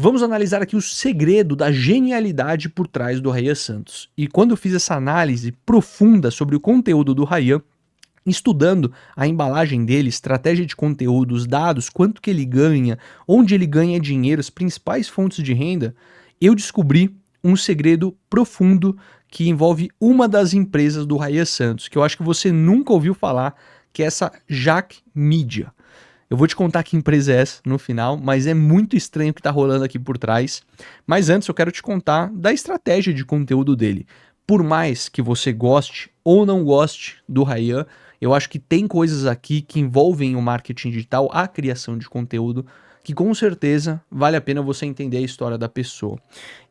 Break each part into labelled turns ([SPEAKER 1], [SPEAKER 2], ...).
[SPEAKER 1] Vamos analisar aqui o segredo da genialidade por trás do Ryan Santos. E quando eu fiz essa análise profunda sobre o conteúdo do Ryan, estudando a embalagem dele, estratégia de conteúdo, os dados, quanto que ele ganha, onde ele ganha dinheiro, as principais fontes de renda, eu descobri um segredo profundo que envolve uma das empresas do Ryan Santos, que eu acho que você nunca ouviu falar, que é essa Jack Media. Eu vou te contar que empresa é essa no final, mas é muito estranho o que está rolando aqui por trás. Mas antes eu quero te contar da estratégia de conteúdo dele. Por mais que você goste ou não goste do Ryan, eu acho que tem coisas aqui que envolvem o marketing digital, a criação de conteúdo, que com certeza vale a pena você entender a história da pessoa.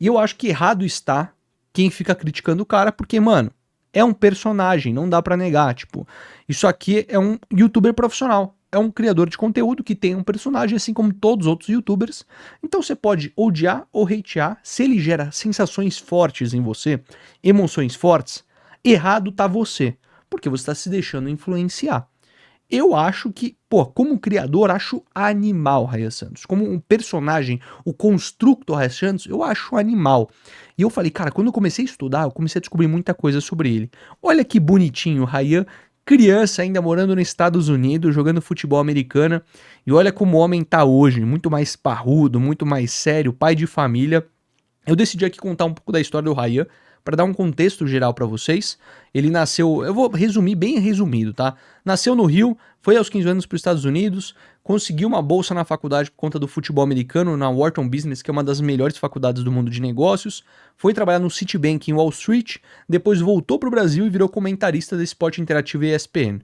[SPEAKER 1] E eu acho que errado está quem fica criticando o cara, porque, mano, é um personagem, não dá pra negar, tipo, isso aqui é um youtuber profissional, é um criador de conteúdo que tem um personagem assim como todos os outros youtubers, então você pode odiar ou hatear, se ele gera sensações fortes em você, emoções fortes, errado tá você, porque você está se deixando influenciar. Eu acho que, pô, como criador, acho animal o Ryan Santos. Como um personagem, o construto Ryan Santos, eu acho animal. E eu falei, cara, quando eu comecei a estudar, eu comecei a descobrir muita coisa sobre ele. Olha que bonitinho, o Ryan, criança ainda morando nos Estados Unidos, jogando futebol americano. E olha como o homem tá hoje, muito mais parrudo, muito mais sério, pai de família. Eu decidi aqui contar um pouco da história do Ryan, para dar um contexto geral para vocês. Ele nasceu, eu vou resumir bem resumido, tá? Nasceu no Rio, foi aos 15 anos para os Estados Unidos, conseguiu uma bolsa na faculdade por conta do futebol americano, na Wharton Business, que é uma das melhores faculdades do mundo de negócios, foi trabalhar no Citibank em Wall Street, depois voltou para o Brasil e virou comentarista da Esporte Interativo e ESPN.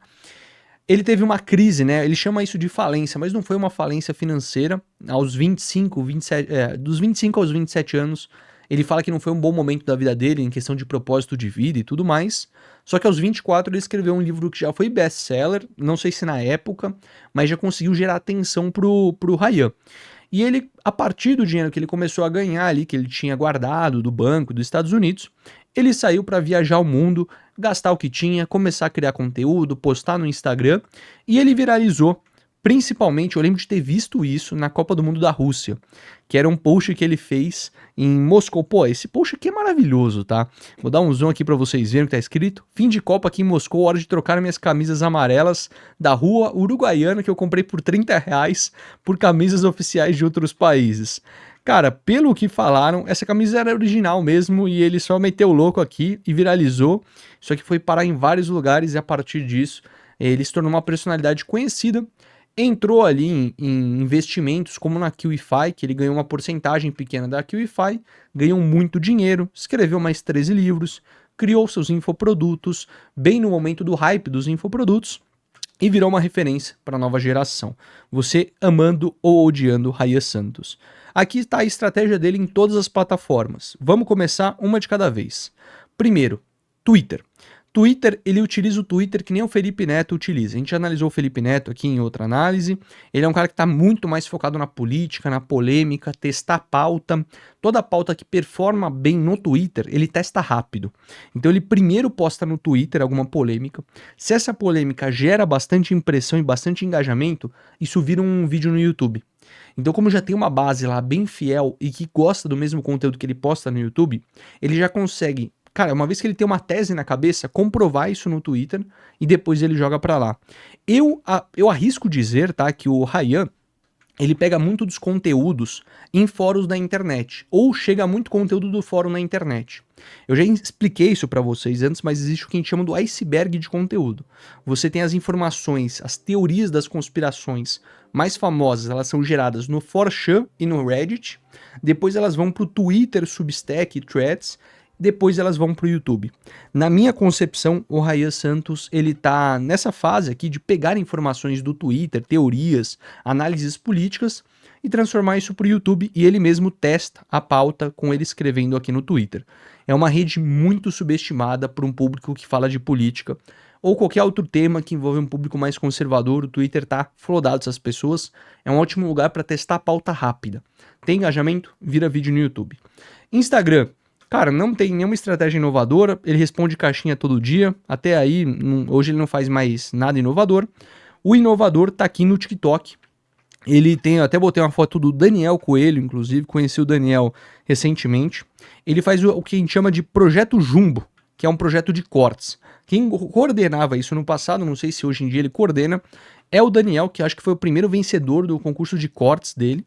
[SPEAKER 1] Ele teve uma crise, né? Ele chama isso de falência, mas não foi uma falência financeira. Aos 25, 27, dos 25 aos 27 anos, ele fala que não foi um bom momento da vida dele em questão de propósito de vida e tudo mais. Só que aos 24 ele escreveu um livro que já foi best-seller, não sei se na época, mas já conseguiu gerar atenção pro Ryan. E ele, a partir do dinheiro que ele começou a ganhar ali, que ele tinha guardado do banco dos Estados Unidos, ele saiu para viajar o mundo, gastar o que tinha, começar a criar conteúdo, postar no Instagram, e ele viralizou. Principalmente, eu lembro de ter visto isso na Copa do Mundo da Rússia, que era um post que ele fez em Moscou. Pô, esse post aqui é maravilhoso, tá? Vou dar um zoom aqui pra vocês verem o que tá escrito. Fim de Copa aqui em Moscou, hora de trocar minhas camisas amarelas da rua uruguaiana que eu comprei por R$ 30 por camisas oficiais de outros países. Cara, pelo que falaram, essa camisa era original mesmo e ele só meteu o louco aqui e viralizou. Isso aqui foi parar em vários lugares e a partir disso ele se tornou uma personalidade conhecida. Entrou ali em investimentos como na QIFI, que ele ganhou uma porcentagem pequena da QIFI, ganhou muito dinheiro, escreveu mais 13 livros, criou seus infoprodutos, bem no momento do hype dos infoprodutos, e virou uma referência para a nova geração. Você amando ou odiando Ryan Santos. Aqui está a estratégia dele em todas as plataformas. Vamos começar uma de cada vez. Primeiro, Twitter. Twitter, ele utiliza o Twitter que nem o Felipe Neto utiliza. A gente analisou o Felipe Neto aqui em outra análise. Ele é um cara que está muito mais focado na política, na polêmica, testar pauta. Toda pauta que performa bem no Twitter, ele testa rápido. Então ele primeiro posta no Twitter alguma polêmica. Se essa polêmica gera bastante impressão e bastante engajamento, isso vira um vídeo no YouTube. Então, como já tem uma base lá bem fiel e que gosta do mesmo conteúdo que ele posta no YouTube, ele já consegue, cara, uma vez que ele tem uma tese na cabeça, comprovar isso no Twitter e depois ele joga pra lá. Eu arrisco dizer, tá, que o Ryan, ele pega muito dos conteúdos em fóruns da internet, ou chega muito conteúdo do fórum na internet. Eu já expliquei isso pra vocês antes, mas existe o que a gente chama do iceberg de conteúdo. Você tem as informações, as teorias das conspirações mais famosas, elas são geradas no 4chan e no Reddit, depois elas vão pro Twitter, Substack e Threads, depois elas vão pro YouTube. Na minha concepção, o Ryan Santos, ele tá nessa fase aqui de pegar informações do Twitter, teorias, análises políticas e transformar isso pro YouTube e ele mesmo testa a pauta com ele escrevendo aqui no Twitter. É uma rede muito subestimada por um público que fala de política ou qualquer outro tema que envolve um público mais conservador. O Twitter tá flodado dessas pessoas. É um ótimo lugar para testar a pauta rápida. Tem engajamento? Vira vídeo no YouTube. Instagram. Cara, não tem nenhuma estratégia inovadora, ele responde caixinha todo dia, até aí, hoje ele não faz mais nada inovador. O inovador tá aqui no TikTok, Ele tem, eu até botei uma foto do Daniel Coelho, inclusive, conheci o Daniel recentemente. Ele faz o que a gente chama de Projeto Jumbo, que é um projeto de cortes. Quem coordenava isso no passado, não sei se hoje em dia ele coordena, é o Daniel, que acho que foi o primeiro vencedor do concurso de cortes dele.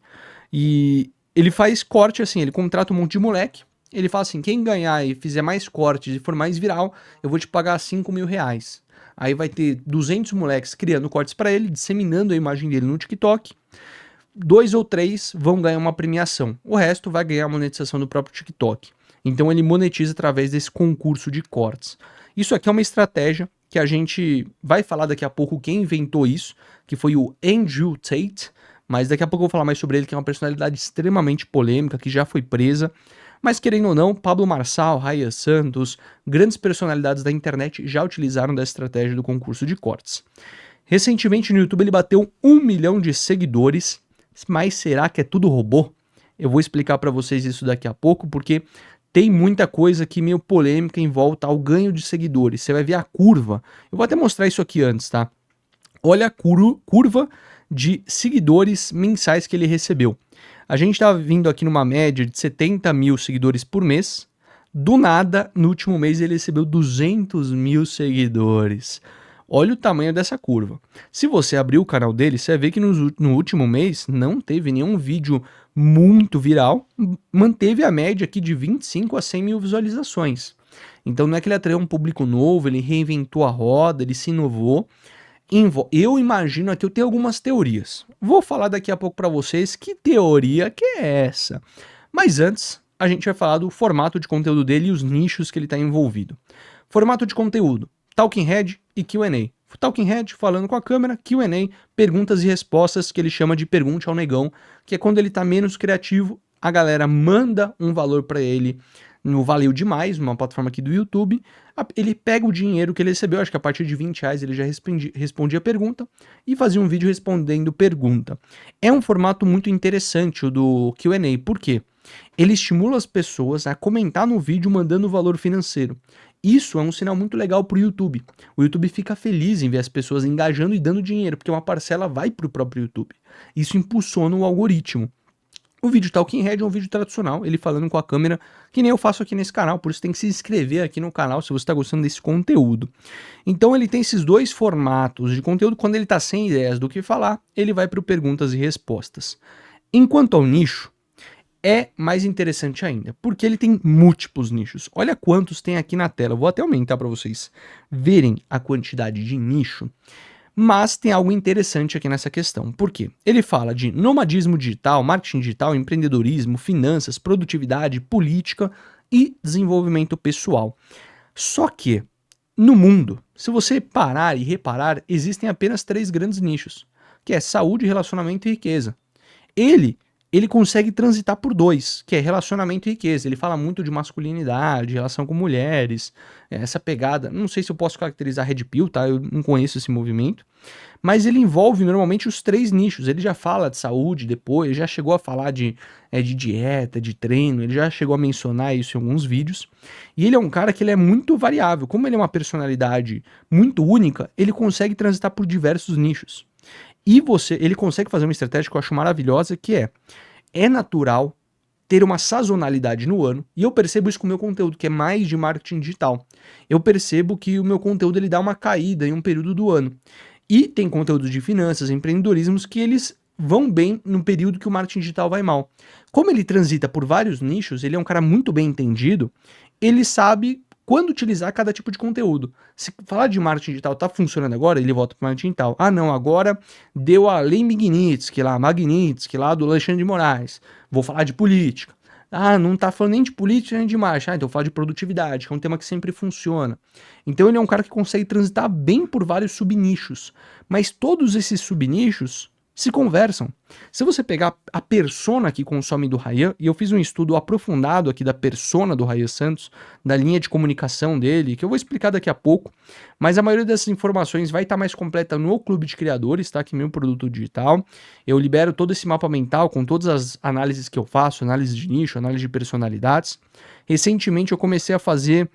[SPEAKER 1] E ele faz corte assim, ele contrata um monte de moleque, ele fala assim, quem ganhar e fizer mais cortes e for mais viral, eu vou te pagar 5 mil reais. Aí vai ter 200 moleques criando cortes para ele, disseminando a imagem dele no TikTok. 2 ou 3 vão ganhar uma premiação. O resto vai ganhar a monetização do próprio TikTok. Então ele monetiza através desse concurso de cortes. Isso aqui é uma estratégia que a gente vai falar daqui a pouco quem inventou isso, que foi o Andrew Tate, mas daqui a pouco eu vou falar mais sobre ele, que é uma personalidade extremamente polêmica, que já foi presa. Mas querendo ou não, Pablo Marçal, Raya Santos, grandes personalidades da internet já utilizaram da estratégia do concurso de cortes. Recentemente no YouTube ele bateu 1 milhão de seguidores, mas será que é tudo robô? Eu vou explicar para vocês isso daqui a pouco, porque tem muita coisa aqui meio polêmica em volta ao ganho de seguidores. Você vai ver a curva. Eu vou até mostrar isso aqui antes, tá? Olha a curva de seguidores mensais que ele recebeu. A gente estava vindo aqui numa média de 70 mil seguidores por mês. Do nada, no último mês ele recebeu 200 mil seguidores. Olha o tamanho dessa curva. Se você abrir o canal dele, você vai ver que no último mês não teve nenhum vídeo muito viral, manteve a média aqui de 25 a 100 mil visualizações. Então não é que ele atraiu um público novo, ele reinventou a roda, ele se inovou. Eu imagino aqui, eu tenho algumas teorias. Vou falar daqui a pouco para vocês que teoria que é essa. Mas antes, a gente vai falar do formato de conteúdo dele e os nichos que ele está envolvido. Formato de conteúdo, Talking Head e Q&A. Talking Head falando com a câmera, Q&A, perguntas e respostas que ele chama de pergunte ao negão, que é quando ele está menos criativo, a galera manda um valor para ele no Valeu Demais, uma plataforma aqui do YouTube, ele pega o dinheiro que ele recebeu, acho que a partir de 20 reais ele já respondia a pergunta, e fazia um vídeo respondendo pergunta. É um formato muito interessante o do Q&A, por quê? Ele estimula as pessoas a comentar no vídeo mandando valor financeiro. Isso é um sinal muito legal para o YouTube. O YouTube fica feliz em ver as pessoas engajando e dando dinheiro, porque uma parcela vai para o próprio YouTube. Isso impulsiona o algoritmo. O vídeo Talking Head é um vídeo tradicional, ele falando com a câmera, que nem eu faço aqui nesse canal, por isso tem que se inscrever aqui no canal se você está gostando desse conteúdo. Então ele tem esses dois formatos de conteúdo, quando ele está sem ideias do que falar, ele vai para o perguntas e respostas. Enquanto ao nicho, é mais interessante ainda, porque ele tem múltiplos nichos. Olha quantos tem aqui na tela, eu vou até aumentar para vocês verem a quantidade de nicho. Mas tem algo interessante aqui nessa questão. Por quê? Ele fala de nomadismo digital, marketing digital, empreendedorismo, finanças, produtividade, política e desenvolvimento pessoal. Só que, no mundo, se você parar e reparar, existem apenas 3 grandes nichos, que é saúde, relacionamento e riqueza. Ele consegue transitar por 2, que é relacionamento e riqueza. Ele fala muito de masculinidade, relação com mulheres, essa pegada. Não sei se eu posso caracterizar Red Pill, tá? Eu não conheço esse movimento. Mas ele envolve normalmente os 3 nichos. Ele já fala de saúde depois, já chegou a falar de dieta, de treino, ele já chegou a mencionar isso em alguns vídeos. E ele é um cara que ele é muito variável. Como ele é uma personalidade muito única, ele consegue transitar por diversos nichos. E ele consegue fazer uma estratégia que eu acho maravilhosa, que é natural ter uma sazonalidade no ano, e eu percebo isso com o meu conteúdo, que é mais de marketing digital. Eu percebo que o meu conteúdo ele dá uma caída em um período do ano. E tem conteúdos de finanças, empreendedorismos, que eles vão bem no período que o marketing digital vai mal. Como ele transita por vários nichos, ele é um cara muito bem entendido, ele sabe quando utilizar cada tipo de conteúdo. Se falar de marketing digital tá funcionando agora, ele volta para marketing digital. Ah não, agora deu a Lei Magnitsky lá do Alexandre de Moraes. Vou falar de política. Ah, não tá falando nem de política nem de marketing. Ah, então eu vou falar de produtividade, que é um tema que sempre funciona. Então ele é um cara que consegue transitar bem por vários subnichos. Mas todos esses subnichos se conversam. Se você pegar a persona que consome do Ryan, e eu fiz um estudo aprofundado aqui da persona do Ryan Santos, da linha de comunicação dele, que eu vou explicar daqui a pouco, mas a maioria dessas informações vai estar mais completa no Clube de Criadores, tá? Que é meu produto digital. Eu libero todo esse mapa mental com todas as análises que eu faço, análise de nicho, análise de personalidades. Recentemente eu comecei a fazer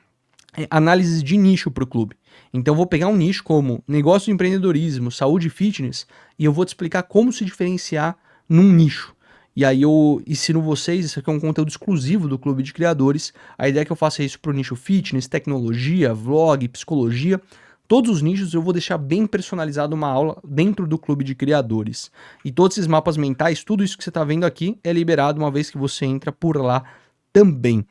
[SPEAKER 1] análises de nicho para o clube. Então eu vou pegar um nicho como negócio de empreendedorismo, saúde e fitness, e eu vou te explicar como se diferenciar num nicho. E aí eu ensino vocês, isso aqui é um conteúdo exclusivo do Clube de Criadores. A ideia é que eu faça isso para o nicho fitness, tecnologia, vlog, psicologia. Todos os nichos eu vou deixar bem personalizado uma aula dentro do Clube de Criadores. E todos esses mapas mentais, tudo isso que você está vendo aqui é liberado uma vez que você entra por lá também.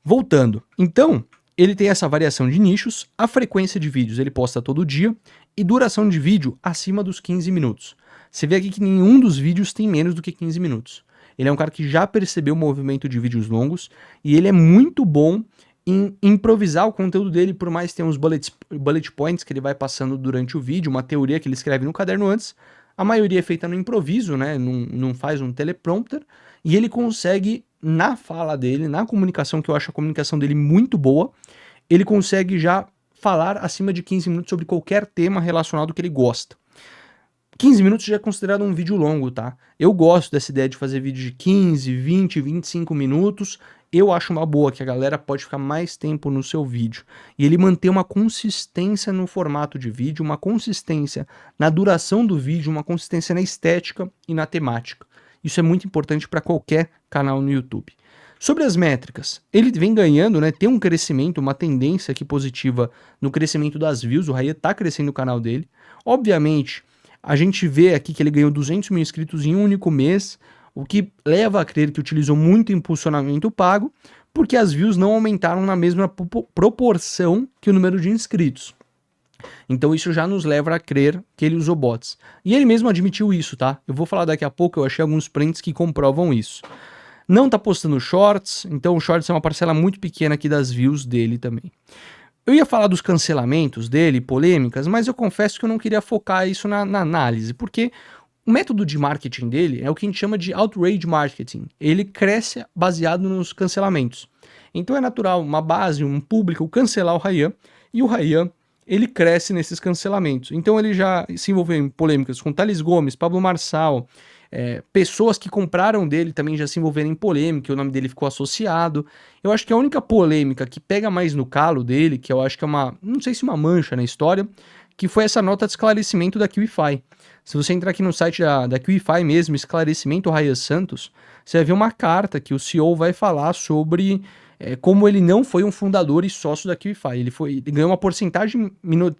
[SPEAKER 1] Voltando, então, ele tem essa variação de nichos, a frequência de vídeos ele posta todo dia e duração de vídeo acima dos 15 minutos. Você vê aqui que nenhum dos vídeos tem menos do que 15 minutos. Ele é um cara que já percebeu o movimento de vídeos longos e ele é muito bom em improvisar o conteúdo dele, por mais que tenha uns bullet points que ele vai passando durante o vídeo, uma teoria que ele escreve no caderno antes. A maioria é feita no improviso, né? Não faz um teleprompter, e ele consegue, na fala dele, na comunicação, que eu acho a comunicação dele muito boa, ele consegue já falar acima de 15 minutos sobre qualquer tema relacionado que ele gosta. 15 minutos já é considerado um vídeo longo, tá? Eu gosto dessa ideia de fazer vídeo de 15, 20, 25 minutos. Eu acho uma boa, que a galera pode ficar mais tempo no seu vídeo. E ele mantém uma consistência no formato de vídeo, uma consistência na duração do vídeo, uma consistência na estética e na temática. Isso é muito importante para qualquer canal no YouTube. Sobre as métricas, ele vem ganhando, né? Tem um crescimento, uma tendência aqui positiva no crescimento das views. O Ryan tá crescendo o canal dele. Obviamente, a gente vê aqui que ele ganhou 200 mil inscritos em um único mês, o que leva a crer que utilizou muito impulsionamento pago, porque as views não aumentaram na mesma proporção que o número de inscritos. Então isso já nos leva a crer que ele usou bots. E ele mesmo admitiu isso, tá? Eu vou falar daqui a pouco, eu achei alguns prints que comprovam isso. Não tá postando shorts, então o shorts é uma parcela muito pequena aqui das views dele também. Eu ia falar dos cancelamentos dele, polêmicas, mas eu confesso que eu não queria focar isso na análise, porque o método de marketing dele é o que a gente chama de outrage marketing. Ele cresce baseado nos cancelamentos. Então é natural, uma base, um público cancelar o Ryan, e o Ryan, ele cresce nesses cancelamentos. Então ele já se envolveu em polêmicas com Thales Gomes, Pablo Marçal, pessoas que compraram dele também já se envolveram em polêmica, o nome dele ficou associado. Eu acho que a única polêmica que pega mais no calo dele, que eu acho que é uma, não sei se uma mancha na história, que foi essa nota de esclarecimento da QIFI. Se você entrar aqui no site da QIFI mesmo, esclarecimento Ryan Santos, você vai ver uma carta que o CEO vai falar sobre como ele não foi um fundador e sócio da QIFI. Ele ganhou uma porcentagem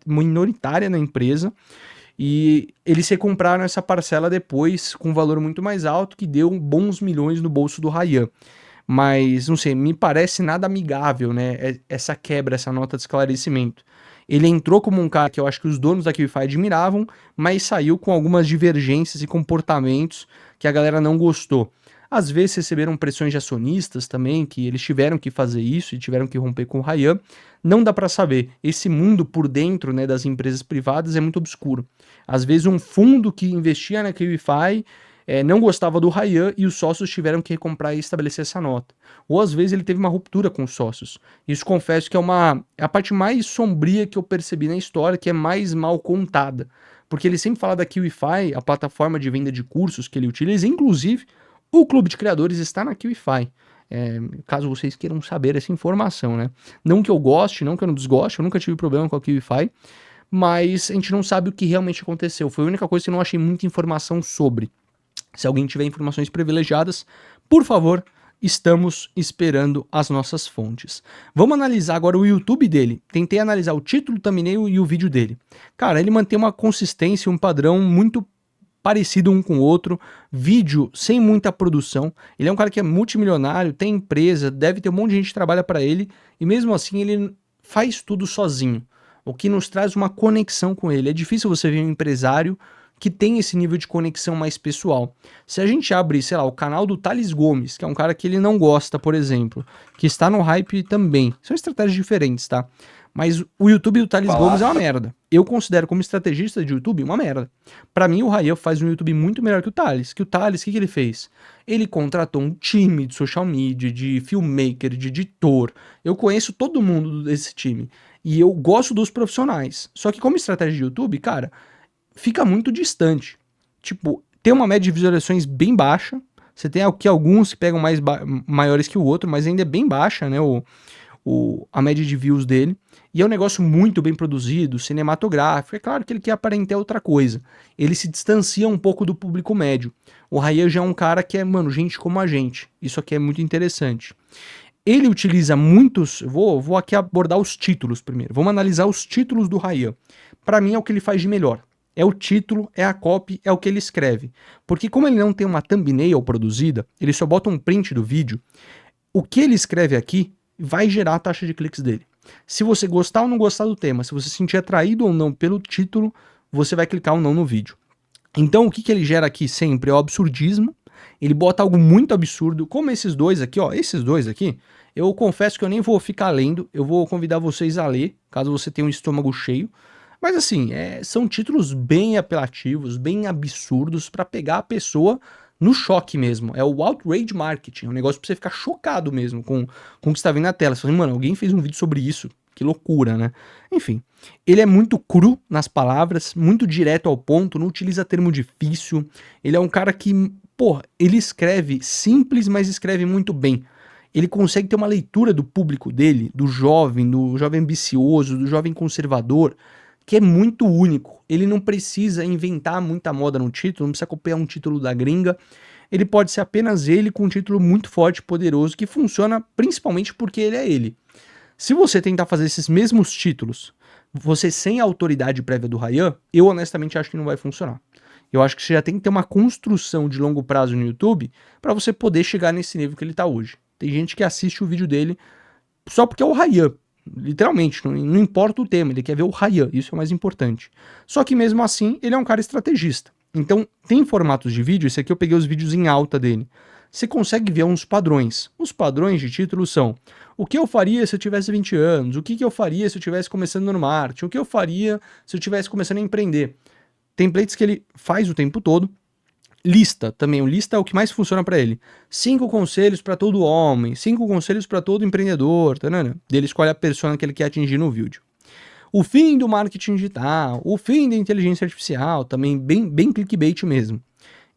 [SPEAKER 1] minoritária na empresa, e eles se compraram essa parcela depois com um valor muito mais alto, que deu bons milhões no bolso do Ryan. Mas, não sei, me parece nada amigável, né, essa quebra, essa nota de esclarecimento. Ele entrou como um cara que eu acho que os donos da QIFI admiravam, mas saiu com algumas divergências e comportamentos que a galera não gostou. Às vezes receberam pressões de acionistas também, que eles tiveram que fazer isso e tiveram que romper com o Ryan. Não dá para saber. Esse mundo por dentro, né, das empresas privadas é muito obscuro. Às vezes um fundo que investia na QIFI não gostava do Ryan e os sócios tiveram que recomprar e estabelecer essa nota. Ou às vezes ele teve uma ruptura com os sócios. Isso confesso que é a parte mais sombria que eu percebi na história, que é mais mal contada. Porque ele sempre fala da QIFI, a plataforma de venda de cursos que ele utiliza, inclusive o Clube de Criadores está na QIFI. Caso vocês queiram saber essa informação, né? Não que eu goste, não que eu não desgoste, eu nunca tive problema com a QIFI, mas a gente não sabe o que realmente aconteceu. Foi a única coisa que eu não achei muita informação sobre. Se alguém tiver informações privilegiadas, por favor, estamos esperando as nossas fontes. Vamos analisar agora o YouTube dele. Tentei analisar o título, o thumbnail e o vídeo dele. Cara, ele mantém uma consistência, um padrão muito parecido um com o outro, vídeo sem muita produção. Ele é um cara que é multimilionário, tem empresa, deve ter um monte de gente que trabalha para ele, e mesmo assim ele faz tudo sozinho, o que nos traz uma conexão com ele. É difícil você ver um empresário que tem esse nível de conexão mais pessoal. Se a gente abre, sei lá, o canal do Thales Gomes, que é um cara que ele não gosta, por exemplo, que está no hype também, são estratégias diferentes, tá? Mas o YouTube do Thales Gomes é uma merda. Eu considero como estrategista de YouTube uma merda. Pra mim, o Ryan faz um YouTube muito melhor que o Thales. Que o Thales, o que ele fez? Ele contratou um time de social media, de filmmaker, de editor. Eu conheço todo mundo desse time. E eu gosto dos profissionais. Só que como estratégia de YouTube, cara, fica muito distante. Tipo, tem uma média de visualizações bem baixa. Você tem aqui alguns que pegam maiores que o outro, mas ainda é bem baixa, né? a média de views dele. E é um negócio muito bem produzido, cinematográfico. É claro que ele quer aparentar outra coisa. Ele se distancia um pouco do público médio. O Ryan já é um cara que é, mano, gente como a gente. Isso aqui é muito interessante. Ele utiliza muitos... Vou aqui abordar os títulos primeiro. Vamos analisar os títulos do Ryan. Para mim é o que ele faz de melhor. É o título, é a copy, é o que ele escreve. Porque como ele não tem uma thumbnail produzida, ele só bota um print do vídeo, o que ele escreve aqui vai gerar a taxa de cliques dele. Se você gostar ou não gostar do tema, se você se sentir atraído ou não pelo título, você vai clicar ou não no vídeo. Então o que ele gera aqui sempre é o absurdismo. Ele bota algo muito absurdo, como esses dois aqui, ó. Esses dois aqui, eu confesso que eu nem vou ficar lendo, eu vou convidar vocês a ler, caso você tenha um estômago cheio. Mas assim, são títulos bem apelativos, bem absurdos para pegar a pessoa no choque mesmo. É o outrage marketing, é um negócio pra você ficar chocado mesmo com o que está vendo na tela. Você fala, mano, alguém fez um vídeo sobre isso. Que loucura, né? Enfim, ele é muito cru nas palavras, muito direto ao ponto, não utiliza termo difícil. Ele é um cara que, pô, ele escreve simples, mas escreve muito bem. Ele consegue ter uma leitura do público dele, do jovem ambicioso, do jovem conservador, que é muito único. Ele não precisa inventar muita moda no título, não precisa copiar um título da gringa. Ele pode ser apenas ele com um título muito forte e poderoso, que funciona principalmente porque ele é ele. Se você tentar fazer esses mesmos títulos, você sem a autoridade prévia do Ryan, eu honestamente acho que não vai funcionar. Eu acho que você já tem que ter uma construção de longo prazo no YouTube para você poder chegar nesse nível que ele está hoje. Tem gente que assiste o vídeo dele só porque é o Ryan. Literalmente, não importa o tema, ele quer ver o Ryan, isso é o mais importante. Só que mesmo assim, ele é um cara estrategista. Então, tem formatos de vídeo, esse aqui eu peguei os vídeos em alta dele. Você consegue ver uns padrões. Os padrões de título são: o que eu faria se eu tivesse 20 anos? O que eu faria se eu estivesse começando no marketing? O que eu faria se eu estivesse começando a empreender? Templates que ele faz o tempo todo. Lista também, o lista é o que mais funciona para ele. 5 conselhos para todo homem, 5 conselhos para todo empreendedor, tá, né? Ele escolhe a persona que ele quer atingir no vídeo. O fim do marketing digital, o fim da inteligência artificial, também bem clickbait mesmo.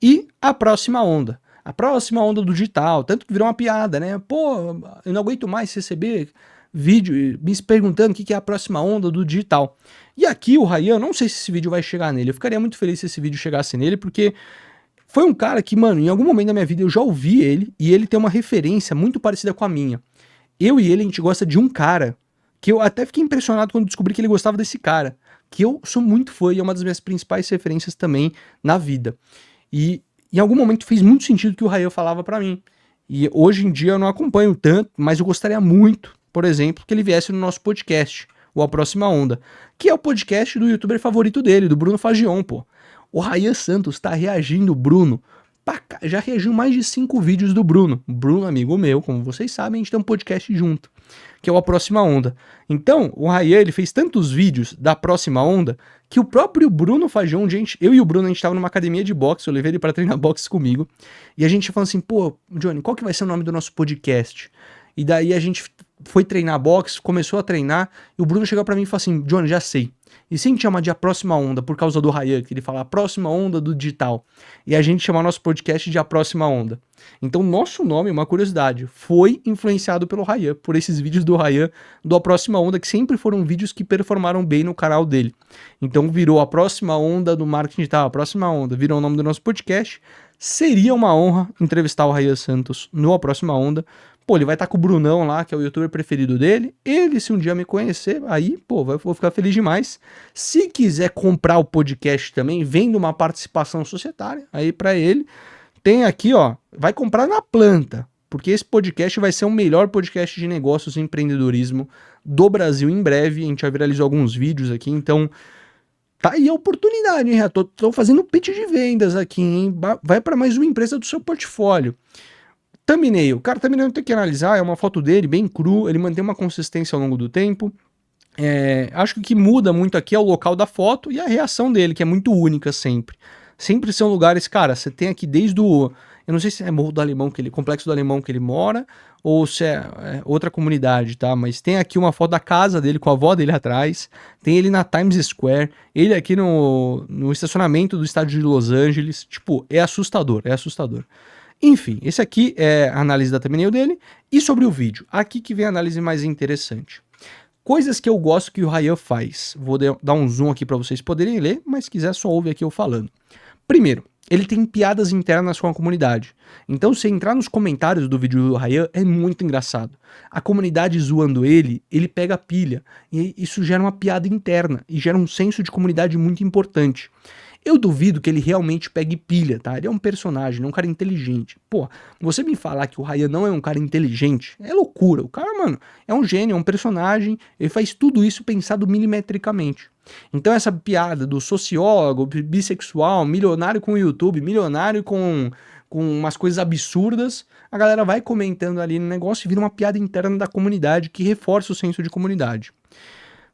[SPEAKER 1] E a próxima onda. A próxima onda do digital, tanto que virou uma piada, né? Pô, eu não aguento mais receber vídeo me perguntando o que é a próxima onda do digital. E aqui o Ryan, não sei se esse vídeo vai chegar nele, eu ficaria muito feliz se esse vídeo chegasse nele, porque foi um cara que, mano, em algum momento da minha vida eu já ouvi ele, e ele tem uma referência muito parecida com a minha. Eu e ele, a gente gosta de um cara, que eu até fiquei impressionado quando descobri que ele gostava desse cara, que eu sou muito fã e é uma das minhas principais referências também na vida. E em algum momento fez muito sentido o que o Ryan falava pra mim. E hoje em dia eu não acompanho tanto, mas eu gostaria muito, por exemplo, que ele viesse no nosso podcast, o A Próxima Onda, que é o podcast do youtuber favorito dele, do Bruno Fagion, pô. O Ryan Santos tá reagindo, Bruno. Já reagiu mais de 5 vídeos do Bruno. Bruno, amigo meu, como vocês sabem, a gente tem um podcast junto, que é o A Próxima Onda. Então, o Ryan, ele fez tantos vídeos da Próxima Onda, que o próprio Bruno Fagion, gente, eu e o Bruno, a gente tava numa academia de boxe, eu levei ele pra treinar boxe comigo, e a gente falou assim, pô, Johnny, qual que vai ser o nome do nosso podcast? E daí a gente foi treinar boxe, começou a treinar, e o Bruno chegou pra mim e falou assim, Johnny, já sei. E se a gente chamar de A Próxima Onda, por causa do Ryan, que ele fala a próxima onda do digital, e a gente chamar nosso podcast de A Próxima Onda. Então, nosso nome, uma curiosidade, foi influenciado pelo Ryan, por esses vídeos do Ryan do A Próxima Onda, que sempre foram vídeos que performaram bem no canal dele. Então, virou A Próxima Onda do marketing digital, A Próxima Onda, virou o nome do nosso podcast. Seria uma honra entrevistar o Ryan Santos no A Próxima Onda. Pô, ele vai estar com o Brunão lá, que é o youtuber preferido dele. Ele, se um dia me conhecer, aí, pô, vou ficar feliz demais. Se quiser comprar o podcast também, vendo uma participação societária, aí pra ele, tem aqui, ó, vai comprar na planta, porque esse podcast vai ser o melhor podcast de negócios e empreendedorismo do Brasil em breve. A gente já viralizou alguns vídeos aqui, então tá aí a oportunidade, hein? Tô fazendo pitch de vendas aqui, hein? Vai para mais uma empresa do seu portfólio. Thumbnail. Cara, thumbnail não tem que analisar, é uma foto dele, bem cru, ele mantém uma consistência ao longo do tempo. Acho que o que muda muito aqui é o local da foto e a reação dele, que é muito única sempre. Sempre são lugares, cara, você tem aqui desde o... Eu não sei se é Morro do Alemão, Complexo do Alemão que ele mora, ou se é outra comunidade, tá? Mas tem aqui uma foto da casa dele, com a avó dele atrás, tem ele na Times Square, ele aqui no estacionamento do estádio de Los Angeles, tipo, é assustador, é assustador. Enfim, esse aqui é a análise da thumbnail dele. E sobre o vídeo, aqui que vem a análise mais interessante. Coisas que eu gosto que o Ryan faz. Vou dar um zoom aqui para vocês poderem ler, mas se quiser só ouve aqui eu falando. Primeiro, ele tem piadas internas com a comunidade. Então, se entrar nos comentários do vídeo do Ryan, é muito engraçado. A comunidade zoando ele pega pilha. E isso gera uma piada interna e gera um senso de comunidade muito importante. Eu duvido que ele realmente pegue pilha, tá? Ele é um personagem, não é um cara inteligente. Pô, você me falar que o Ryan não é um cara inteligente, é loucura. O cara, mano, é um gênio, é um personagem, ele faz tudo isso pensado milimetricamente. Então essa piada do sociólogo, bissexual, milionário com o YouTube, milionário com umas coisas absurdas, a galera vai comentando ali no negócio e vira uma piada interna da comunidade que reforça o senso de comunidade.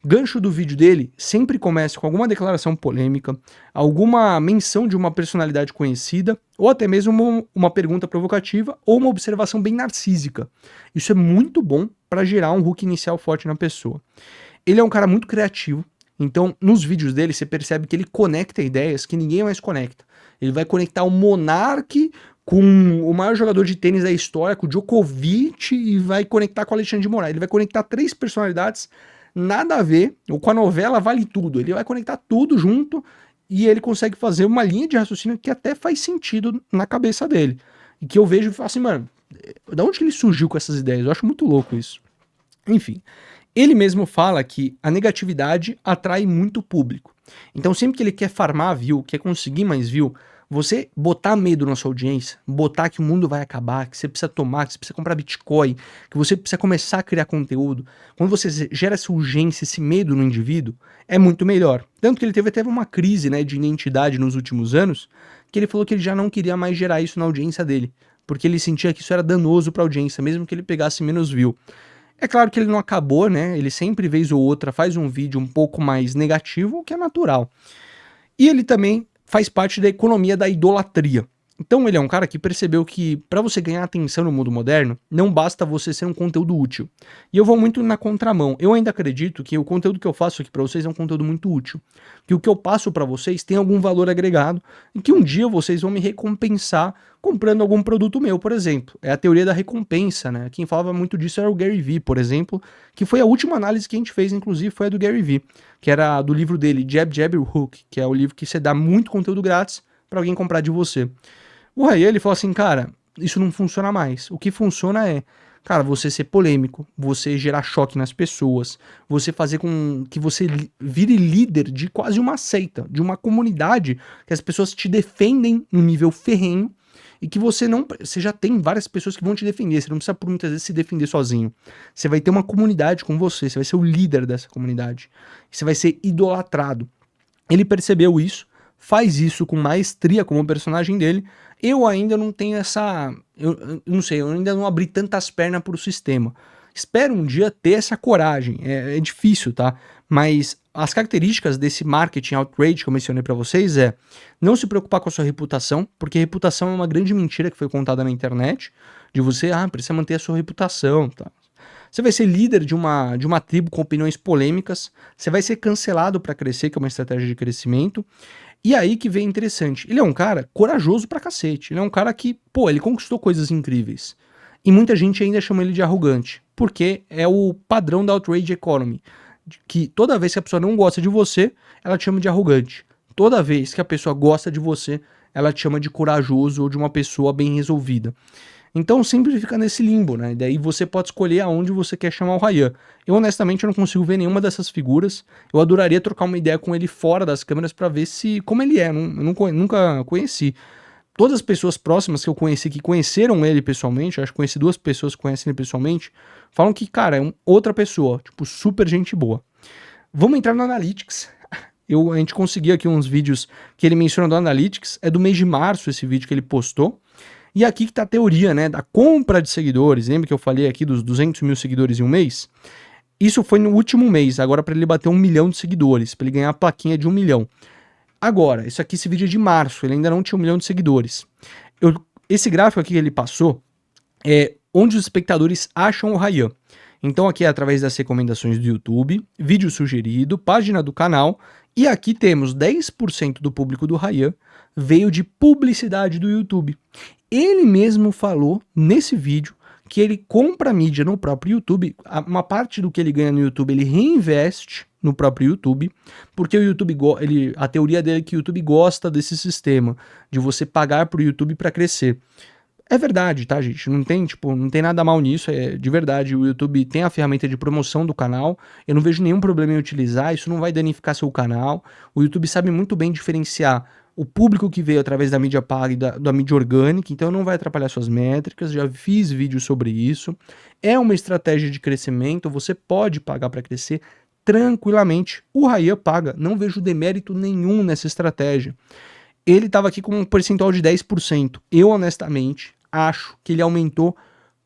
[SPEAKER 1] Gancho do vídeo dele sempre começa com alguma declaração polêmica, alguma menção de uma personalidade conhecida, ou até mesmo uma pergunta provocativa ou uma observação bem narcísica. Isso é muito bom para gerar um hook inicial forte na pessoa. Ele é um cara muito criativo, então nos vídeos dele você percebe que ele conecta ideias que ninguém mais conecta. Ele vai conectar o Monark com o maior jogador de tênis da história, com o Djokovic, e vai conectar com o Alexandre de Moraes. Ele vai conectar 3 personalidades nada a ver, ou com a novela Vale Tudo. Ele vai conectar tudo junto e ele consegue fazer uma linha de raciocínio que até faz sentido na cabeça dele. E que eu vejo e falo assim, mano, da onde que ele surgiu com essas ideias? Eu acho muito louco isso. Enfim, ele mesmo fala que a negatividade atrai muito público. Então sempre que ele quer farmar view, quer conseguir mais view, você botar medo na sua audiência, botar que o mundo vai acabar, que você precisa tomar, que você precisa comprar Bitcoin, que você precisa começar a criar conteúdo, quando você gera essa urgência, esse medo no indivíduo, é muito melhor. Tanto que ele teve até uma crise, né, de identidade nos últimos anos, que ele falou que ele já não queria mais gerar isso na audiência dele, porque ele sentia que isso era danoso para a audiência, mesmo que ele pegasse menos view. É claro que ele não acabou, né, ele sempre, vez ou outra, faz um vídeo um pouco mais negativo, o que é natural. E ele também faz parte da economia da idolatria. Então ele é um cara que percebeu que para você ganhar atenção no mundo moderno, não basta você ser um conteúdo útil. E eu vou muito na contramão. Eu ainda acredito que o conteúdo que eu faço aqui para vocês é um conteúdo muito útil. Que o que eu passo para vocês tem algum valor agregado e que um dia vocês vão me recompensar comprando algum produto meu, por exemplo. É a teoria da recompensa, né? Quem falava muito disso era o Gary Vee, por exemplo, que foi a última análise que a gente fez, inclusive, foi a do Gary Vee, que era do livro dele, Jab, Jab, Hook, que é o livro que você dá muito conteúdo grátis para alguém comprar de você. O Ryan, ele falou assim, cara, isso não funciona mais. O que funciona é, cara, você ser polêmico, você gerar choque nas pessoas, você fazer com que você vire líder de quase uma seita, de uma comunidade que as pessoas te defendem no nível ferrenho e que você já tem várias pessoas que vão te defender, você não precisa por muitas vezes se defender sozinho. Você vai ter uma comunidade com você vai ser o líder dessa comunidade. Você vai ser idolatrado. Ele percebeu isso, faz isso com maestria como o personagem dele. Eu ainda não tenho essa... Eu não sei, eu ainda não abri tantas pernas pro sistema. Espero um dia ter essa coragem. É difícil, tá? Mas as características desse marketing outrage que eu mencionei pra vocês é não se preocupar com a sua reputação, porque reputação é uma grande mentira que foi contada na internet, de você, precisa manter a sua reputação, tá? Você vai ser líder de uma tribo com opiniões polêmicas, você vai ser cancelado para crescer, que é uma estratégia de crescimento. E aí que vem interessante, ele é um cara corajoso pra cacete, ele é um cara que, pô, ele conquistou coisas incríveis. E muita gente ainda chama ele de arrogante, porque é o padrão da outrage economy, que toda vez que a pessoa não gosta de você, ela te chama de arrogante. Toda vez que a pessoa gosta de você, ela te chama de corajoso ou de uma pessoa bem resolvida. Então sempre fica nesse limbo, né? Daí você pode escolher aonde você quer chamar o Ryan. Eu honestamente não consigo ver nenhuma dessas figuras. Eu adoraria trocar uma ideia com ele fora das câmeras pra ver como ele é. Eu nunca conheci. Todas as pessoas próximas que eu conheci, que conheceram ele pessoalmente, eu acho que conheci 2 pessoas que conhecem ele pessoalmente, falam que, cara, é outra pessoa, tipo, super gente boa. Vamos entrar no Analytics. A gente conseguiu aqui uns vídeos que ele menciona do Analytics, é do mês de março esse vídeo que ele postou. E aqui que tá a teoria, né, da compra de seguidores. Lembra que eu falei aqui dos 200 mil seguidores em um mês? Isso foi no último mês, agora para ele bater 1 milhão de seguidores, para ele ganhar a plaquinha de 1 milhão. Agora, esse vídeo é de março, ele ainda não tinha 1 milhão de seguidores. Esse gráfico aqui que ele passou é onde os espectadores acham o Ryan. Então aqui é através das recomendações do YouTube, vídeo sugerido, página do canal, e aqui temos 10% do público do Ryan veio de publicidade do YouTube. Ele mesmo falou nesse vídeo que ele compra mídia no próprio YouTube, uma parte do que ele ganha no YouTube ele reinveste no próprio YouTube, porque o YouTube, a teoria dele é que o YouTube gosta desse sistema, de você pagar pro YouTube para crescer. É verdade, tá, gente? Não tem, tipo, não tem nada mal nisso, é de verdade. O YouTube tem a ferramenta de promoção do canal. Eu não vejo nenhum problema em utilizar, isso não vai danificar seu canal. O YouTube sabe muito bem diferenciar o público que veio através da mídia paga e da mídia orgânica, então não vai atrapalhar suas métricas. Já fiz vídeo sobre isso. É uma estratégia de crescimento, você pode pagar para crescer tranquilamente. O Ryan paga, não vejo demérito nenhum nessa estratégia. Ele estava aqui com um percentual de 10%. Eu, honestamente, acho que ele aumentou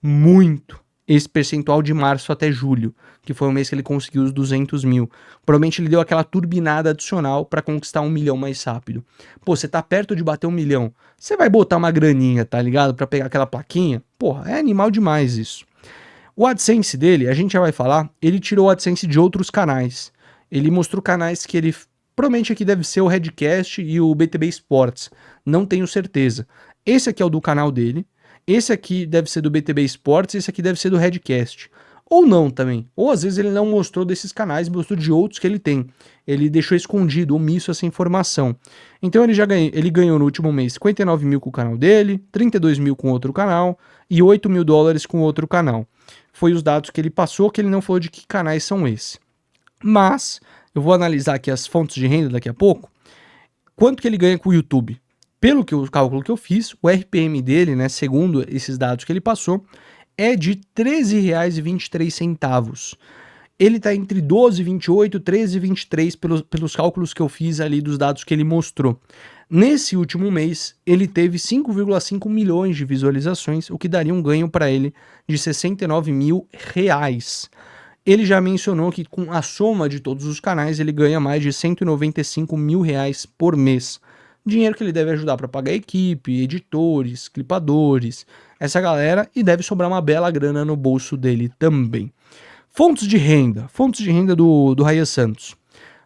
[SPEAKER 1] muito esse percentual de março até julho, que foi o mês que ele conseguiu os 200 mil. Provavelmente ele deu aquela turbinada adicional para conquistar 1 milhão mais rápido. Pô, você tá perto de bater 1 milhão, você vai botar uma graninha, tá ligado? Para pegar aquela plaquinha? Porra, é animal demais isso. O AdSense dele, a gente já vai falar, ele tirou o AdSense de outros canais. Ele mostrou canais que ele... Provavelmente aqui deve ser o Redcast e o BTB Sports, não tenho certeza. Esse aqui é o do canal dele, esse aqui deve ser do BTB Sports, esse aqui deve ser do Redcast. Ou não também, ou às vezes ele não mostrou desses canais, mostrou de outros que ele tem. Ele deixou escondido, omisso essa informação. Então ele ganhou no último mês 59 mil com o canal dele, 32 mil com outro canal e 8 mil dólares com outro canal. Foi os dados que ele passou, que ele não falou de que canais são esses. Mas eu vou analisar aqui as fontes de renda daqui a pouco. Quanto que ele ganha com o YouTube? Pelo que o cálculo que eu fiz, o RPM dele, né, segundo esses dados que ele passou, é de R$ 13,23. Ele está entre 12,28, 13,23 pelos cálculos que eu fiz ali dos dados que ele mostrou. Nesse último mês, ele teve 5,5 milhões de visualizações, o que daria um ganho para ele de R$ 69 mil. Ele já mencionou que com a soma de todos os canais ele ganha mais de R$ 195 mil por mês. Dinheiro que ele deve ajudar para pagar equipe, editores, clipadores, essa galera, e deve sobrar uma bela grana no bolso dele também. Fontes de renda do Ryan Santos.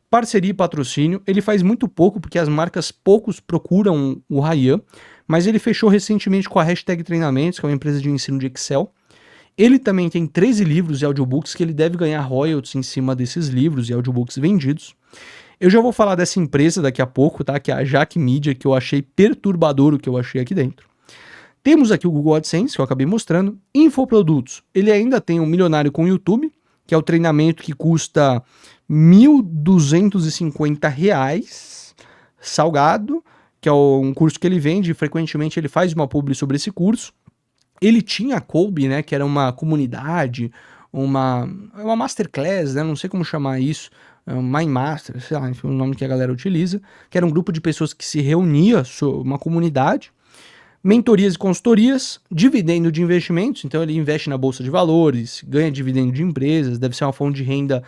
[SPEAKER 1] Parceria e patrocínio, ele faz muito pouco porque as marcas poucos procuram o Ryan, mas ele fechou recentemente com a Hashtag Treinamentos, que é uma empresa de ensino de Excel. Ele também tem 13 livros e audiobooks que ele deve ganhar royalties em cima desses livros e audiobooks vendidos. Eu já vou falar dessa empresa daqui a pouco, tá? Que é a Jack Media, que eu achei perturbador o que eu achei aqui dentro. Temos aqui o Google AdSense, que eu acabei mostrando. Infoprodutos, ele ainda tem um milionário com o YouTube, que é o treinamento que custa R$ 1.250, salgado, que é um curso que ele vende, frequentemente ele faz uma publi sobre esse curso. Ele tinha a Kolbe, né, que era uma comunidade, uma masterclass, né, não sei como chamar isso, Mind Master, sei lá, enfim, o nome que a galera utiliza, que era um grupo de pessoas que se reunia, uma comunidade, mentorias e consultorias, dividendo de investimentos, então ele investe na bolsa de valores, ganha dividendo de empresas, deve ser uma fonte de renda,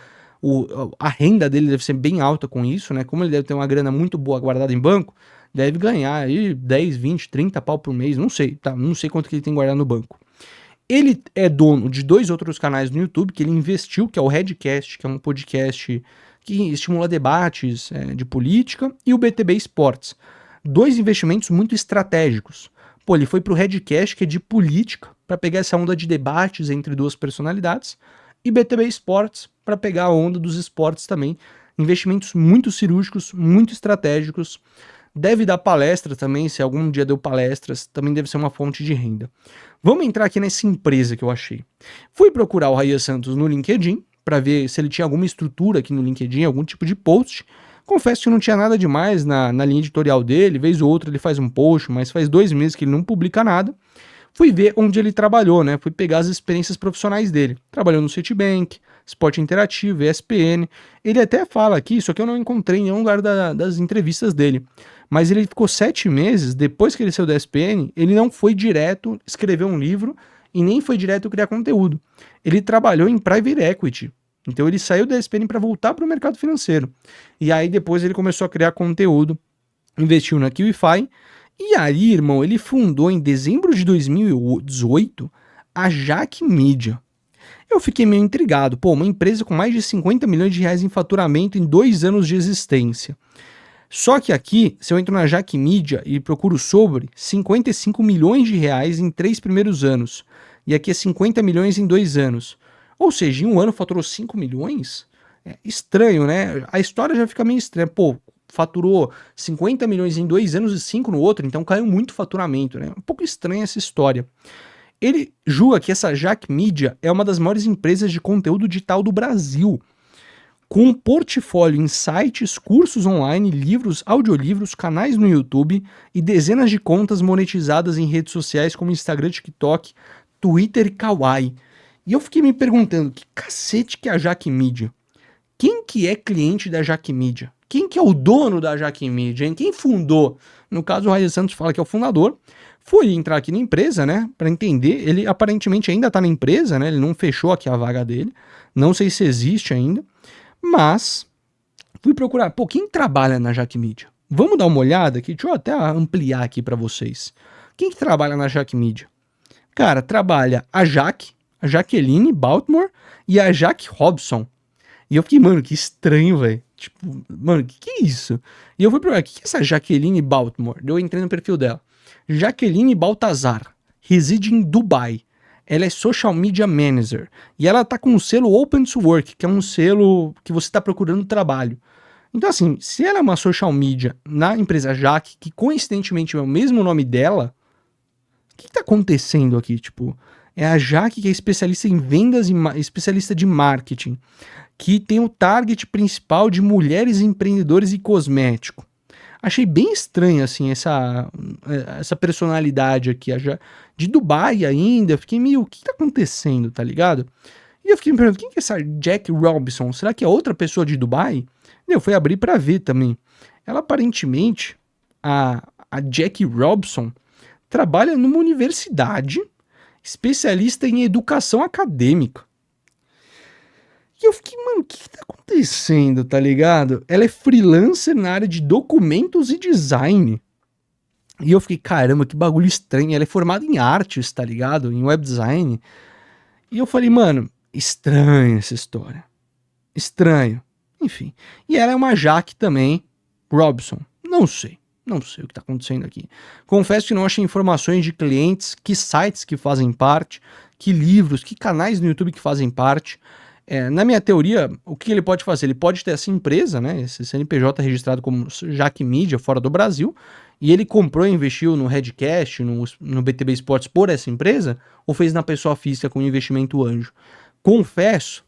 [SPEAKER 1] a renda dele deve ser bem alta com isso, né, como ele deve ter uma grana muito boa guardada em banco, deve ganhar aí 10, 20, 30 pau por mês, não sei, tá? Não sei quanto que ele tem guardado no banco. Ele é dono de 2 outros canais no YouTube que ele investiu, que é o Redcast, que é um podcast que estimula debates de política, e o BTB Sports. 2 investimentos muito estratégicos. Pô, ele foi pro Redcast, que é de política, para pegar essa onda de debates entre 2 personalidades, e BTB Sports, para pegar a onda dos esportes também. Investimentos muito cirúrgicos, muito estratégicos. Deve dar palestra também, se algum dia deu palestras, também deve ser uma fonte de renda. Vamos entrar aqui nessa empresa que eu achei. Fui procurar o Ryan Santos no LinkedIn, para ver se ele tinha alguma estrutura aqui no LinkedIn, algum tipo de post. Confesso que não tinha nada demais na linha editorial dele, vez ou outra ele faz um post, mas faz 2 meses que ele não publica nada. Fui ver onde ele trabalhou, né? Fui pegar as experiências profissionais dele. Trabalhou no Citibank, Esporte Interativo, ESPN. Ele até fala aqui, isso aqui eu não encontrei em nenhum lugar das entrevistas dele. Mas ele ficou 7 meses, depois que ele saiu da ESPN, ele não foi direto escrever um livro e nem foi direto criar conteúdo. Ele trabalhou em Private Equity. Então ele saiu da ESPN para voltar para o mercado financeiro. E aí depois ele começou a criar conteúdo, investiu na QIFI. E aí, irmão, ele fundou em dezembro de 2018 a Jack Media. Eu fiquei meio intrigado. Pô, uma empresa com mais de 50 milhões de reais em faturamento em 2 anos de existência. Só que aqui, se eu entro na Jack Media e procuro sobre 55 milhões de reais em 3 primeiros anos, e aqui é 50 milhões em 2 anos. Ou seja, em um ano faturou 5 milhões? É estranho, né? A história já fica meio estranha. Pô, faturou 50 milhões em 2 anos e 5 no outro, então caiu muito o faturamento, né? Um pouco estranha essa história. Ele julga que essa Jack Media é uma das maiores empresas de conteúdo digital do Brasil, com um portfólio em sites, cursos online, livros, audiolivros, canais no YouTube e dezenas de contas monetizadas em redes sociais como Instagram, TikTok, Twitter e Kawaii. E eu fiquei me perguntando, que cacete que é a Jack Media? Quem que é cliente da Jack Media? Quem que é o dono da Jack Media, hein? Quem fundou? No caso, o Raia Santos fala que é o fundador. Foi entrar aqui na empresa, né, para entender. Ele aparentemente ainda tá na empresa, né? Ele não fechou aqui a vaga dele. Não sei se existe ainda. Mas fui procurar, pô, quem trabalha na Jack Media? Vamos dar uma olhada aqui, deixa eu até ampliar aqui para vocês. Quem que trabalha na Jack Media? Cara, trabalha a Jaqueline Baltimore e a Jack Robson. E eu fiquei, mano, que estranho, velho. Tipo, mano, que é isso? E eu fui procurar, o que é essa Jaqueline Baltimore? Eu entrei no perfil dela. Jaqueline Baltazar, reside em Dubai. Ela é Social Media Manager. E ela tá com o selo Open to Work, que é um selo que você tá procurando trabalho. Então, assim, se ela é uma social media na empresa Jack, que coincidentemente é o mesmo nome dela, o que tá acontecendo aqui? Tipo, é a Jaque que é especialista em vendas e especialista de marketing, que tem o target principal de mulheres empreendedores e cosmético. Achei bem estranho, assim, essa personalidade aqui, de Dubai ainda. Eu fiquei meio, o que tá acontecendo, tá ligado? E eu fiquei me perguntando, quem que é essa Jack Robinson? Será que é outra pessoa de Dubai? E eu fui abrir pra ver também. Ela aparentemente, a Jack Robinson, trabalha numa universidade especialista em educação acadêmica. E eu fiquei, mano, o que tá acontecendo, tá ligado? Ela é freelancer na área de documentos e design. E eu fiquei, caramba, que bagulho estranho. Ela é formada em artes, tá ligado? Em web design. E eu falei, mano, estranha essa história. Estranho. Enfim. E ela é uma Jaque também, Robson. Não sei. Não sei o que tá acontecendo aqui. Confesso que não achei informações de clientes, que sites que fazem parte, que livros, que canais no YouTube que fazem parte. Na minha teoria, o que ele pode fazer? Ele pode ter essa empresa, né, esse CNPJ registrado como Jack Media fora do Brasil, e ele comprou e investiu no Redcast, no BTB Esportes por essa empresa, ou fez na pessoa física com investimento anjo? Confesso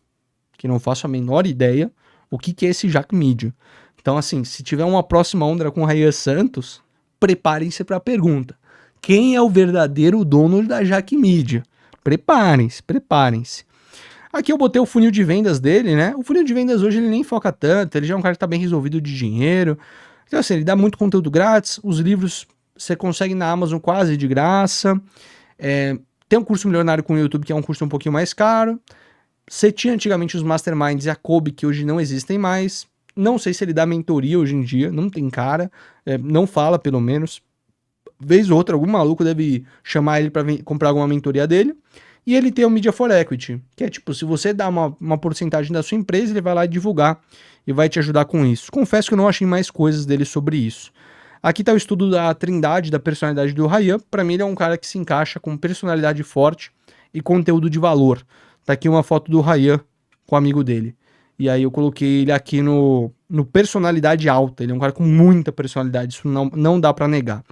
[SPEAKER 1] que não faço a menor ideia o que é esse Jack Media. Então, assim, se tiver uma próxima onda com o Raia Santos, preparem-se para a pergunta. Quem é o verdadeiro dono da Jack Media? Preparem-se, preparem-se. Aqui eu botei o funil de vendas dele, né? O funil de vendas hoje ele nem foca tanto, ele já é um cara que tá bem resolvido de dinheiro. Então assim, ele dá muito conteúdo grátis, os livros você consegue na Amazon quase de graça. Tem um curso milionário com o YouTube, que é um curso um pouquinho mais caro. Você tinha antigamente os Masterminds e a Kobe, que hoje não existem mais. Não sei se ele dá mentoria hoje em dia, não tem cara, não fala pelo menos. Vez ou outra, algum maluco deve chamar ele para comprar alguma mentoria dele. E ele tem o Media for Equity, que é tipo, se você dá uma porcentagem da sua empresa, ele vai lá divulgar e vai te ajudar com isso. Confesso que eu não achei mais coisas dele sobre isso. Aqui tá o estudo da trindade, da personalidade do Rayan. Para mim ele é um cara que se encaixa com personalidade forte e conteúdo de valor. Tá aqui uma foto do Rayan com o amigo dele. E aí eu coloquei ele aqui no personalidade alta. Ele é um cara com muita personalidade, isso não dá para negar.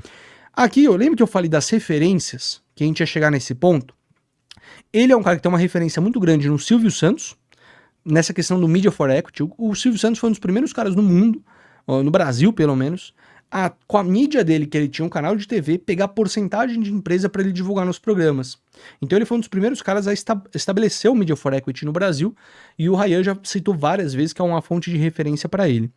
[SPEAKER 1] Aqui eu lembro que eu falei das referências, que a gente ia chegar nesse ponto. Ele é um cara que tem uma referência muito grande no Silvio Santos, nessa questão do Media for Equity. O Silvio Santos foi um dos primeiros caras no mundo, no Brasil pelo menos, com a mídia dele, que ele tinha um canal de TV, pegar porcentagem de empresa para ele divulgar nos programas. Então ele foi um dos primeiros caras a estabelecer o Media for Equity no Brasil, e o Rayan já citou várias vezes que é uma fonte de referência para ele.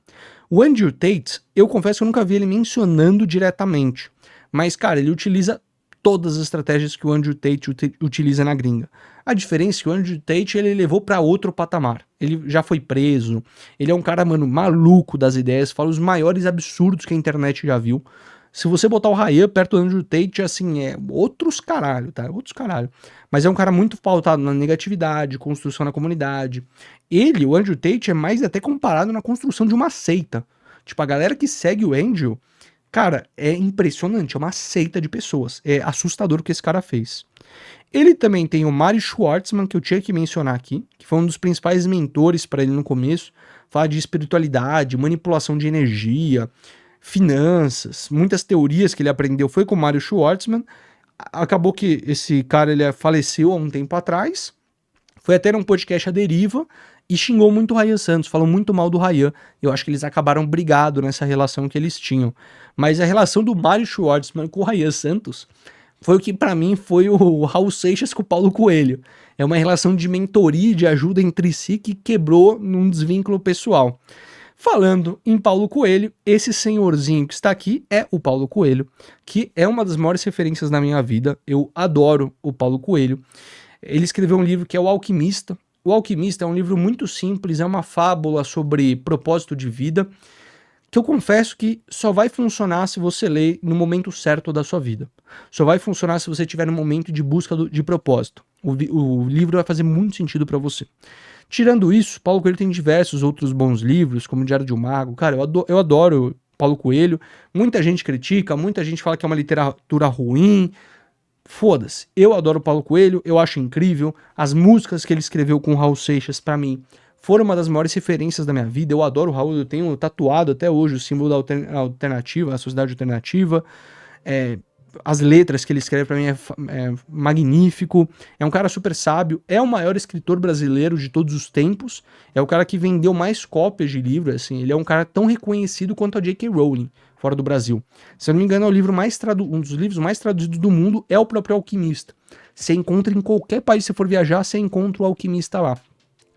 [SPEAKER 1] O Andrew Tate, eu confesso que eu nunca vi ele mencionando diretamente, mas cara, ele utiliza todas as estratégias que o Andrew Tate utiliza na gringa. A diferença é que o Andrew Tate ele levou para outro patamar. Ele já foi preso, ele é um cara, mano, maluco das ideias, fala os maiores absurdos que a internet já viu. Se você botar o Rayan perto do Andrew Tate, assim, é outros caralho, tá? Outros caralho. Mas é um cara muito pautado na negatividade, construção na comunidade. Ele, o Andrew Tate, é mais até comparado na construção de uma seita. Tipo, a galera que segue o Angel, cara, é impressionante, é uma seita de pessoas. É assustador o que esse cara fez. Ele também tem o Mari Schwartzman, que eu tinha que mencionar aqui, que foi um dos principais mentores para ele no começo. Fala de espiritualidade, manipulação de energia, finanças, muitas teorias que ele aprendeu foi com o Mário Schwartzman. Acabou que esse cara ele faleceu há um tempo atrás, foi até num podcast à deriva e xingou muito o Ryan Santos, falou muito mal do Ryan. Eu acho que eles acabaram brigado nessa relação que eles tinham. Mas a relação do Mário Schwartzman com o Ryan Santos foi o que pra mim foi o Raul Seixas com o Paulo Coelho. É uma relação de mentoria e de ajuda entre si que quebrou num desvínculo pessoal. Falando em Paulo Coelho, esse senhorzinho que está aqui é o Paulo Coelho, que é uma das maiores referências na minha vida. Eu adoro o Paulo Coelho. Ele escreveu um livro que é O Alquimista. O Alquimista é um livro muito simples, é uma fábula sobre propósito de vida, que eu confesso que só vai funcionar se você ler no momento certo da sua vida. Só vai funcionar se você estiver no momento de busca de propósito. O livro vai fazer muito sentido para você. Tirando isso, Paulo Coelho tem diversos outros bons livros, como Diário de um Mago. Cara, eu adoro Paulo Coelho. Muita gente critica, muita gente fala que é uma literatura ruim. Foda-se. Eu adoro Paulo Coelho, eu acho incrível. As músicas que ele escreveu com o Raul Seixas, pra mim, foram uma das maiores referências da minha vida. Eu adoro o Raul, eu tenho tatuado até hoje o símbolo da alternativa, a sociedade alternativa. As letras que ele escreve pra mim é magnífico. É um cara super sábio. É o maior escritor brasileiro de todos os tempos. É o cara que vendeu mais cópias de livro, assim. Ele é um cara tão reconhecido quanto a J.K. Rowling, fora do Brasil. Se eu não me engano, é o livro um dos livros mais traduzidos do mundo, é o próprio Alquimista. Você encontra em qualquer país que você for viajar, você encontra o Alquimista lá.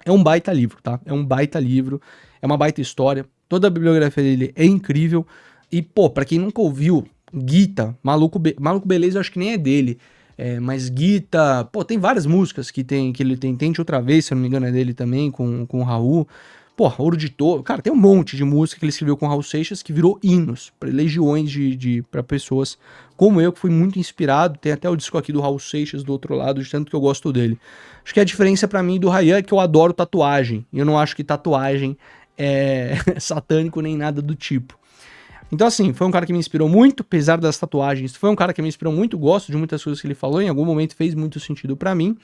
[SPEAKER 1] É um baita livro, tá? É um baita livro. É uma baita história. Toda a bibliografia dele é incrível. E, pô, pra quem nunca ouviu, Gita, Maluco Beleza, eu acho que nem é dele. Mas Gita, pô, tem várias músicas que ele tem. Tente Outra Vez, se eu não me engano, é dele também, com o Raul. Pô, Ouro de Touro. Cara, tem um monte de música que ele escreveu com o Raul Seixas que virou hinos para legiões pra pessoas como eu, que fui muito inspirado. Tem até o disco aqui do Raul Seixas do outro lado, de tanto que eu gosto dele. Acho que a diferença para mim do Ryan é que eu adoro tatuagem. Eu não acho que tatuagem é satânico nem nada do tipo. Então, assim, foi um cara que me inspirou muito, apesar das tatuagens. Foi um cara que me inspirou muito, gosto de muitas coisas que ele falou, em algum momento fez muito sentido pra mim.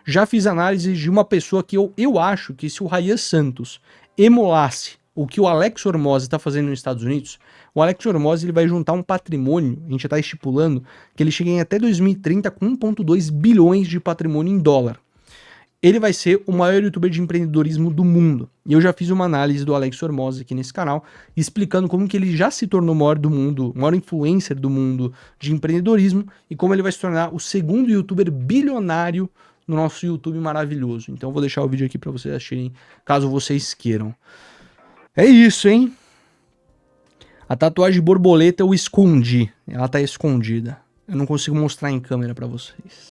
[SPEAKER 1] Já fiz análise de uma pessoa que eu acho que se o Ryan Santos emulasse o que o Alex Hormozzi tá fazendo nos Estados Unidos, o Alex Hormozzi ele vai juntar um patrimônio, a gente já tá estipulando, que ele chegue em até 2030 com 1,2 bilhões de patrimônio em dólar. Ele vai ser o maior youtuber de empreendedorismo do mundo. E eu já fiz uma análise do Alex Hormozzi aqui nesse canal, explicando como que ele já se tornou o maior do mundo, o maior influencer do mundo de empreendedorismo, e como ele vai se tornar o segundo youtuber bilionário no nosso YouTube maravilhoso. Então eu vou deixar o vídeo aqui para vocês assistirem, caso vocês queiram. É isso, hein? A tatuagem de borboleta eu escondi. Ela tá escondida. Eu não consigo mostrar em câmera para vocês.